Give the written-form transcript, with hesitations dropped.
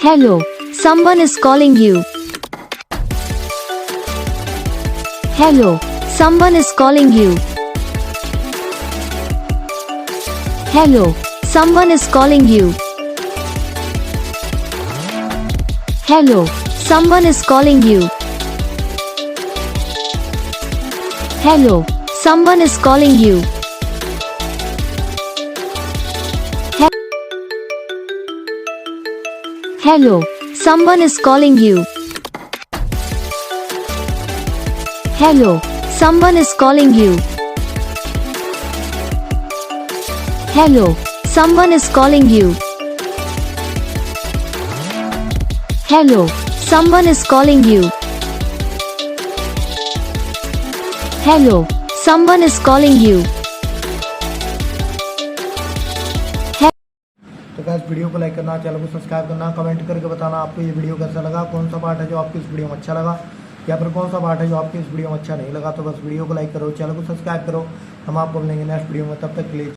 Hello, someone is calling you. Hello, someone is calling you. Hello, someone is calling you. Hello, someone is calling you. Hello, someone is calling you. Hello, someone is calling you. Hello, someone is calling you. Hello, someone is calling you. Hello, someone is calling you. Hello, someone is calling you. तो guys video को like करना, channel को subscribe करना, comment करके बताना आपको ये video कैसा लगा, कौन सा पार्ट है जो आपको इस वीडियो में अच्छा लगा या फिर कौन सा पार्ट है जो आपको इस वीडियो में अच्छा नहीं लगा। तो बस वीडियो को लाइक करो, चैनल को सब्सक्राइब करो। हम आपको मिलेंगे नेक्स्ट वीडियो में, तब तक के लिए।